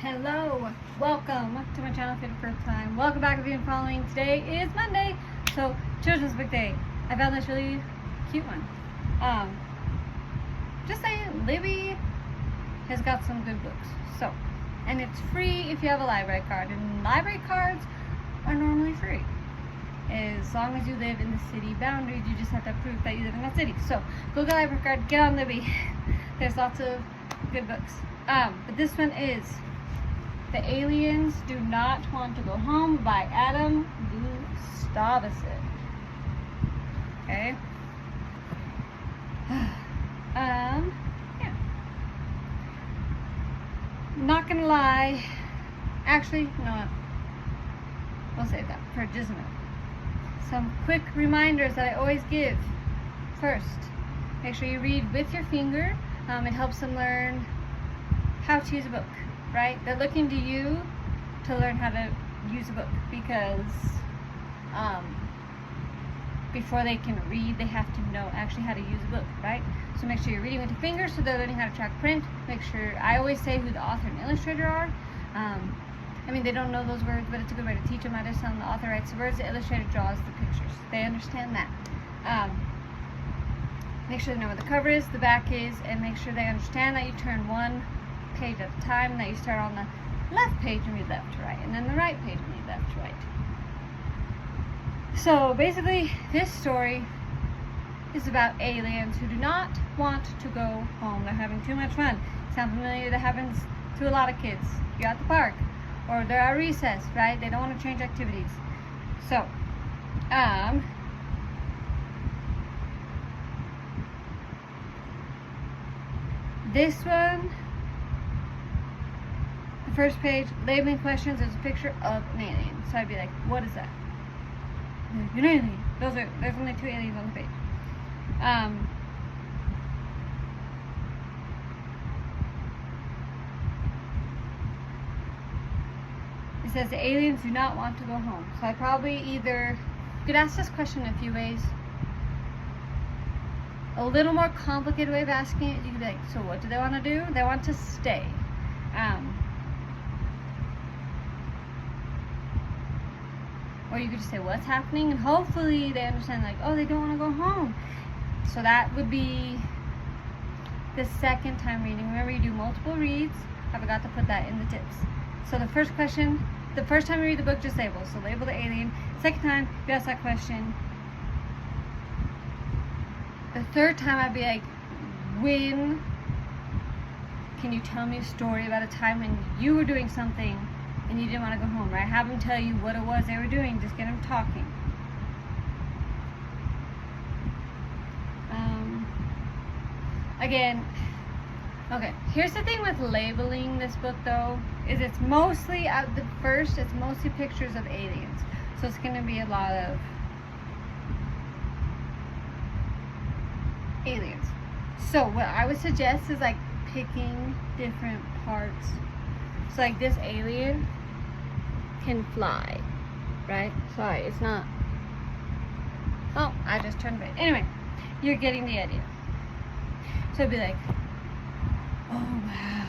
Hello, welcome to my channel for the first time. Welcome back if you've been following. Today is Monday, so Children's Book Day. I found this really cute one. Just saying, Libby has got some good books. So, and it's free if you have a library card, and library cards are normally free. As long as you live in the city boundaries, you just have to prove that you live in that city. So, go get a library card, get on Libby. There's lots of good books. But this one is The Aliens Do Not Want to Go Home by Adam Gustavson. Okay. Yeah. Not gonna lie. Actually, no. We'll save that for just a minute. Some quick reminders that I always give. First, make sure you read with your finger. It helps them learn how to use a book, right? They're looking to you to learn how to use a book because before they can read, they have to know actually how to use a book, right? So make sure you're reading with your fingers so they're learning how to track print. Make sure, I always say who the author and illustrator are. I mean, they don't know those words, but it's a good way to teach them. I just tell them the author writes the words, the illustrator draws the pictures. They understand that. Make sure they know what the cover is, the back is, and make sure they understand that you turn one page at a time, and that you start on the left page and read left to right, and then the right page and read left to right. So basically, this story is about aliens who do not want to go home. They're having too much fun. Sound familiar? That happens to a lot of kids. You're at the park, or they're at recess, right? They don't want to change activities. So, this one, the first page, labeling questions, there's a picture of an alien. So I'd be like, what is that? An alien. There's only two aliens on the page. It says the aliens do not want to go home. So I probably either, you could ask this question in a few ways. A little more complicated way of asking it, you could be like, so what do they want to do? They want to stay. Or you could just say, what's happening? And hopefully they understand, like, oh, they don't want to go home. So that would be the second time reading. Remember, you do multiple reads. I forgot to put that in the tips. So the first question, the first time you read the book, just label. So label the alien. Second time, you ask that question. The third time, I'd be like, when can you tell me a story about a time when you were doing something and you didn't want to go home, right? Have them tell you what it was they were doing. Just get them talking. Again, okay, here's the thing with labeling this book, though, is it's mostly, at the first, it's mostly pictures of aliens. So it's going to be a lot of aliens. So what I would suggest is like picking different parts. So like this alien can fly, right? Sorry, it's not. Oh, I just turned it. Anyway, you're getting the idea. So it'd be like, oh wow,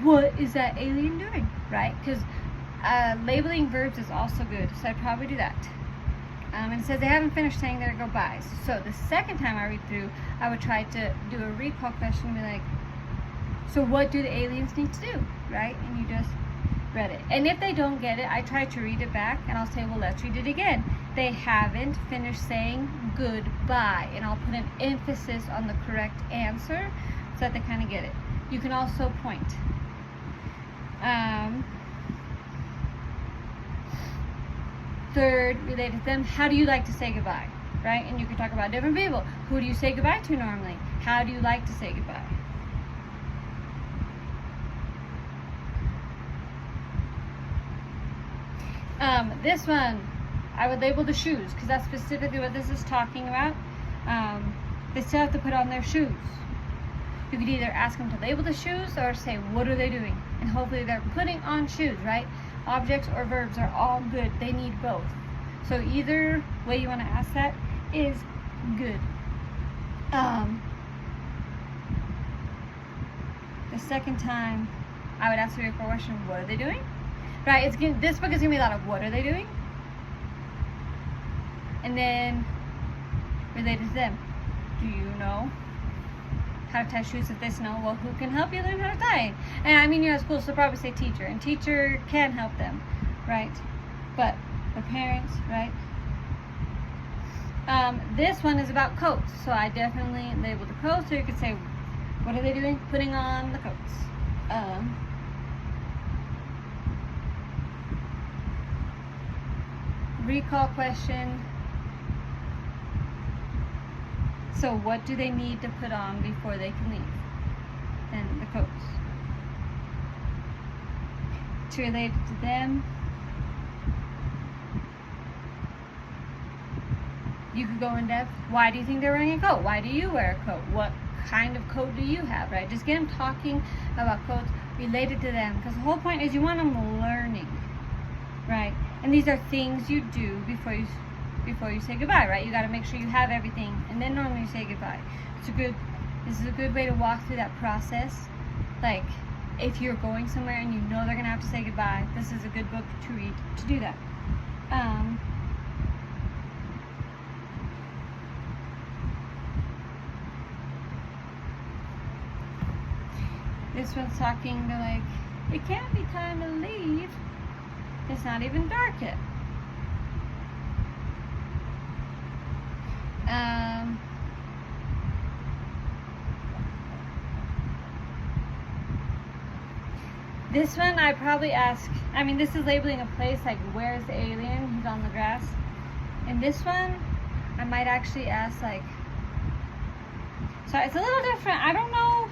what is that alien doing, right? Because labeling verbs is also good, so I'd probably do that. And it says they haven't finished saying their goodbyes. So the second time I read through, I would try to do a recall question and be like, so what do the aliens need to do, right? And you just read it. And if they don't get it, I try to read it back, and I'll say, well, let's read it again. They haven't finished saying goodbye, and I'll put an emphasis on the correct answer so that they kind of get it. You can also point. Third, related to them, how do you like to say goodbye, right? And you can talk about different people. Who do you say goodbye to normally? How do you like to say goodbye? This one, I would label the shoes, because that's specifically what this is talking about. They still have to put on their shoes. You could either ask them to label the shoes or say, what are they doing? And hopefully they're putting on shoes, right? Objects or verbs are all good. They need both. So either way you want to ask that is good. The second time, I would ask the recall question, what are they doing? Right, this book is going to be a lot of what are they doing? And then related to them, do you know how to tie shoes? If they know, well, who can help you learn how to tie? And I mean, you're at school, so probably say teacher, and teacher can help them, right? But the parents, right? This one is about coats, so I definitely labeled the coats, so you could say, what are they doing? Putting on the coats. Recall question. So what do they need to put on before they can leave? And the coats. To relate it to them. You could go in depth. Why do you think they're wearing a coat? Why do you wear a coat? What kind of coat do you have, right? Just get them talking about coats related to them, because the whole point is you want them learning, right? And these are things you do before you say goodbye, right? You got to make sure you have everything, and then normally you say goodbye. This is a good way to walk through that process. Like, if you're going somewhere and you know they're gonna have to say goodbye, this is a good book to read to do that. This one's talking to, like, it can't be time to leave. It's not even dark yet. This one I probably ask, I mean, this is labeling a place, like, where's the alien? He's on the grass. And this one, I might actually ask, like, so it's a little different. I don't know.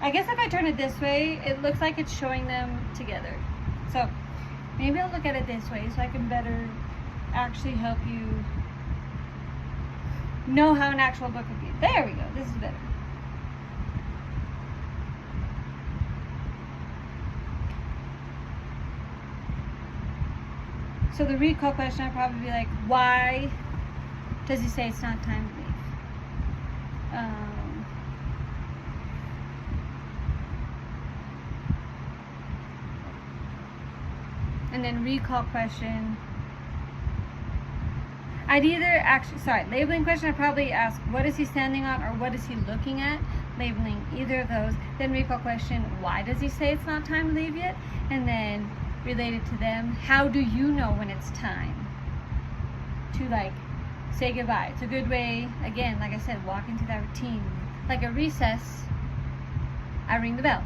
I guess if I turn it this way, it looks like it's showing them together. So maybe I'll look at it this way so I can better actually help you know how an actual book would be. There we go. This is better. So the recall question, I'd probably be like, why does he say it's not time to leave? And then recall question, I'd either actually, labeling question, I'd probably ask, what is he standing on, or what is he looking at? Labeling either of those. Then recall question, why does he say it's not time to leave yet? And then related to them, how do you know when it's time to, like, say goodbye? It's a good way, again, like I said, walk into that routine. Like a recess, I ring the bell.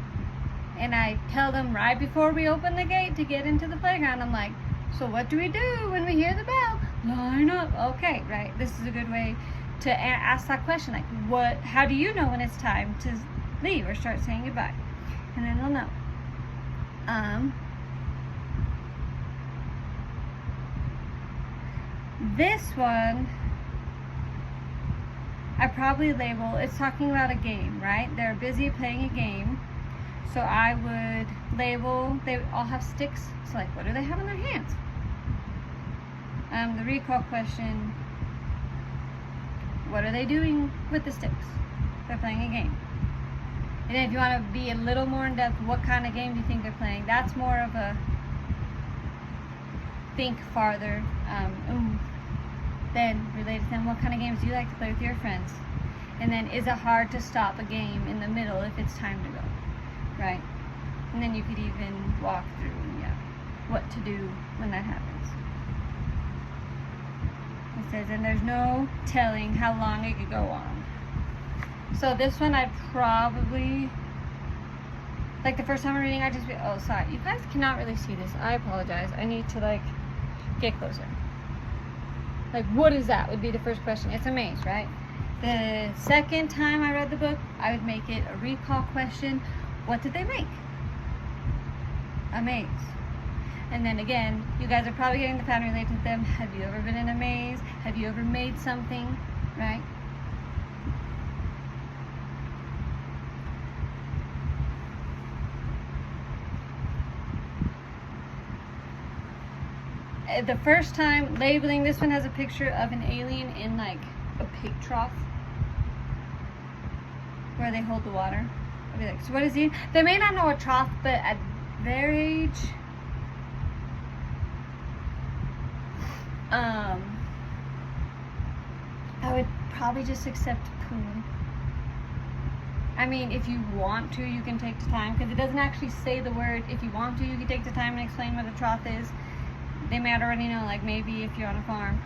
And I tell them right before we open the gate to get into the playground, I'm like, so what do we do when we hear the bell? Line up. Okay, right. This is a good way to ask that question, like, how do you know when it's time to leave or start saying goodbye? And then they'll know. This one, I probably label, it's talking about a game, right? They're busy playing a game. So I would label, they all have sticks. So, like, what do they have in their hands? The recall question, what are they doing with the sticks? They're playing a game. And then if you want to be a little more in depth, what kind of game do you think they're playing? That's more of a think farther. Then related to them, what kind of games do you like to play with your friends? And then, is it hard to stop a game in the middle if it's time to go? Right? And then you could even walk through, what to do when that happens. It says, and there's no telling how long it could go on. So this one I'd probably, like, the first time I'm reading, I'd just be, oh, sorry. You guys cannot really see this. I apologize. I need to, like, get closer. Like, what is that? Would be the first question. It's a maze, right? The second time I read the book, I would make it a recall question. What did they make? A maze. And then again, you guys are probably getting the pattern related to them. Have you ever been in a maze? Have you ever made something, right? The first time labeling, this one has a picture of an alien in, like, a pig trough where they hold the water. I'll be like, so what is he? They may not know a troth, but at their age, I would probably just accept poo. I mean, if you want to, you can take the time, because it doesn't actually say the word. If you want to, you can take the time and explain what a troth is. They might already know, like maybe if you're on a farm.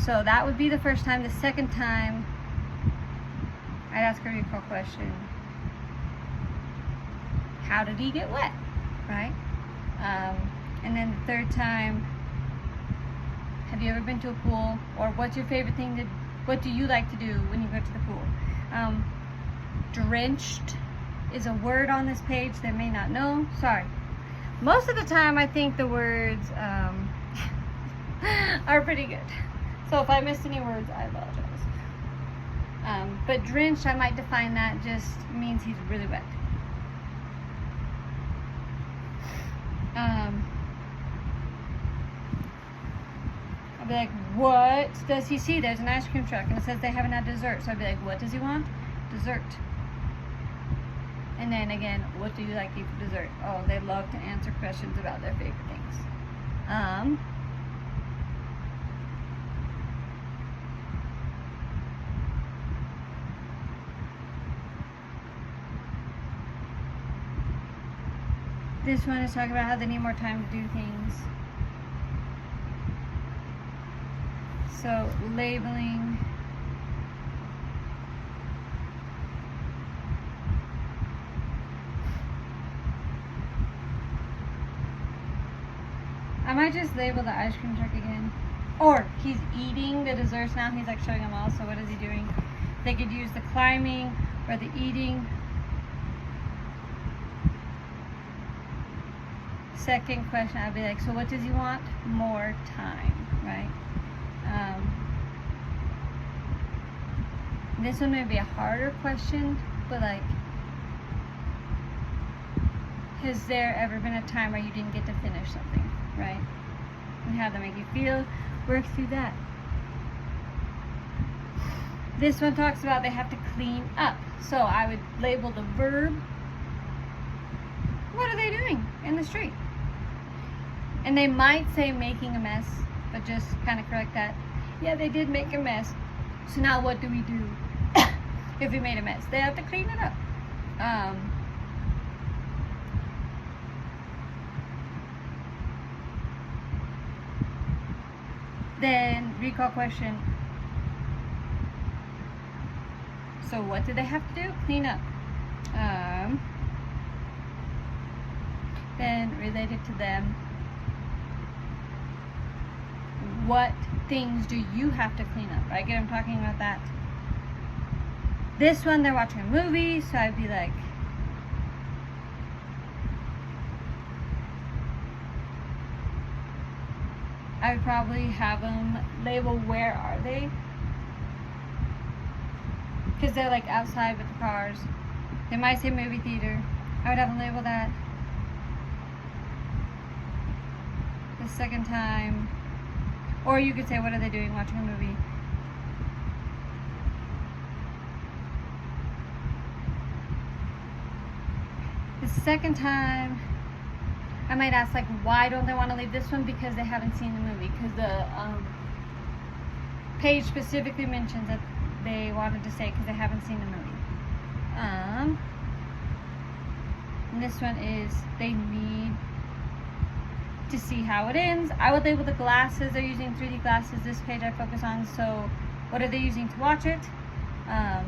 So that would be the first time. The second time, I'd ask a recall question. How did he get wet? Right? And then the third time, have you ever been to a pool? Or what's your favorite thing to, what do you like to do when you go to the pool? Drenched is a word on this page they may not know. Sorry. Most of the time I think the words are pretty good. So if I missed any words, I apologize. But drenched, I might define that just means he's really wet. I'll be like, what does he see? There's an ice cream truck and it says they haven't had dessert. So I'd be like, what does he want? Dessert. And then again, what do you like to eat for dessert? Oh, they love to answer questions about their favorite things. This one is talking about how they need more time to do things. So labeling. I might just label the ice cream truck again. Or he's eating the desserts now. He's like showing them all. So what is he doing? They could use the climbing or the eating. Second question, I'd be like, so what does he want? More time, right? This one may be a harder question, but like, has there ever been a time where you didn't get to finish something, right? And how that make you feel, work through that. This one talks about they have to clean up. So I would label the verb. What are they doing in the street? And they might say making a mess, but just kind of correct that. Yeah, they did make a mess. So now what do we do if we made a mess? They have to clean it up. Then recall question. So what do they have to do? Clean up. Then related to them. What things do you have to clean up? I get them talking about that. This one, they're watching a movie, so I'd be like, I would probably have them label where are they, because they're like outside with the cars. They might say movie theater. I would have them label that. The second time. Or you could say, what are they doing watching a movie? The second time, I might ask, like, why don't they want to leave this one? Because they haven't seen the movie. Because the page specifically mentions that they wanted to stay because they haven't seen the movie. And this one is, they need to see how it ends. I would label the glasses. They're using 3D glasses. This page I focus on. So what are they using to watch it? Yeah.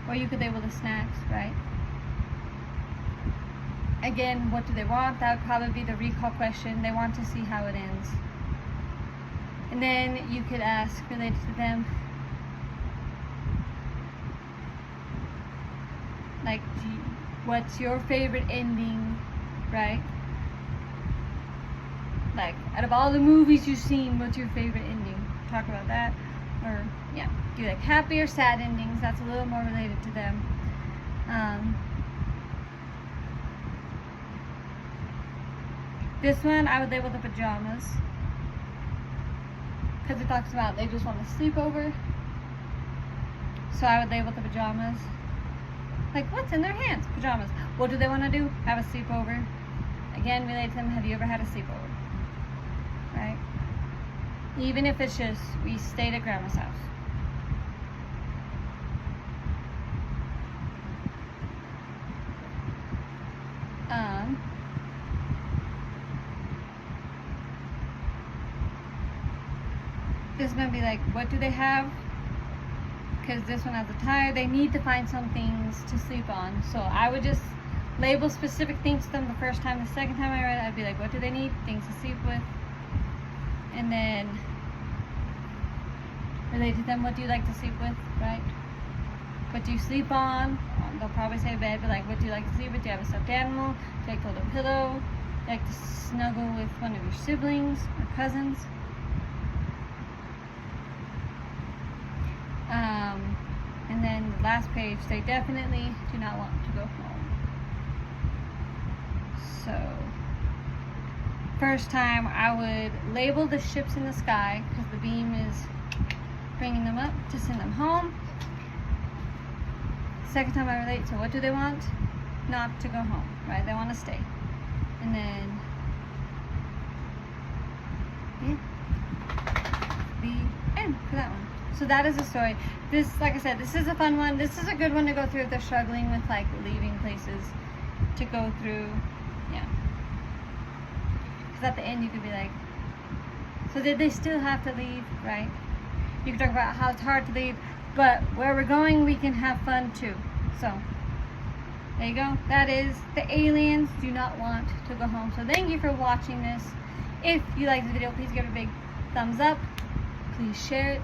Or you could label the snacks, right? Again, what do they want? That would probably be the recall question. They want to see how it ends. And then you could ask, related to them, like, what's your favorite ending, right? Like, out of all the movies you've seen, what's your favorite ending? Talk about that. Or, yeah, do like happy or sad endings. That's a little more related to them. This one I would label the pajamas, because it talks about they just want to sleep over. So I would label the pajamas. Like, what's in their hands? Pajamas. What do they want to do? Have a sleepover. Again, relate to them. Have you ever had a sleepover? Right? Even if it's just we stayed at grandma's house. This might be like, what do they have? Because this one has a tire. They need to find some things to sleep on. So I would just label specific things to them the first time. The second time I read it, I'd be like, what do they need? Things to sleep with. And then relate to them, what do you like to sleep with, right? What do you sleep on? They'll probably say bed, but like, what do you like to sleep with? Do you have a stuffed animal? Do you like to hold a pillow? Do you like to snuggle with one of your siblings or cousins? And then the last page, they definitely do not want to go home. So, first time I would label the ships in the sky, because the beam is bringing them up to send them home. Second time I relate to what do they want? Not to go home, right? They want to stay. And then, yeah, the end for that one. So that is the story. This, like I said, this is a fun one. This is a good one to go through if they're struggling with like leaving places to go through. Yeah. Because at the end you could be like, so did they still have to leave, right? You can talk about how it's hard to leave, but where we're going, we can have fun too. So there you go. That is the aliens do not want to go home. So thank you for watching this. If you like the video, please give it a big thumbs up. Please share it.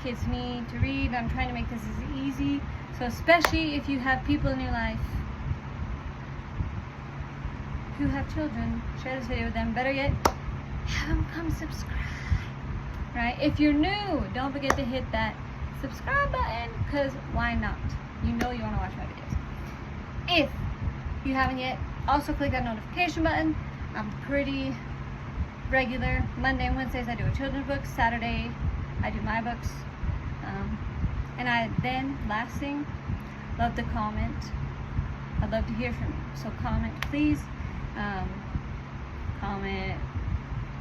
Kids need to read. I'm trying to make this as easy. So especially if you have people in your life who have children, share this video with them. Better yet, have them come subscribe. Right? If you're new, don't forget to hit that subscribe button, because why not? You know you want to watch my videos. If you haven't yet, also click that notification button. I'm pretty regular. Monday and Wednesdays I do a children's book. Saturday I do my books. And I then, last thing, love to comment. I'd love to hear from you. So comment, please. Comment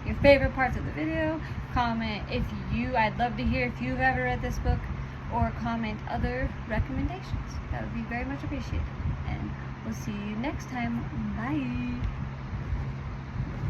your favorite parts of the video. Comment I'd love to hear if you've ever read this book, or comment other recommendations. That would be very much appreciated. And we'll see you next time. Bye.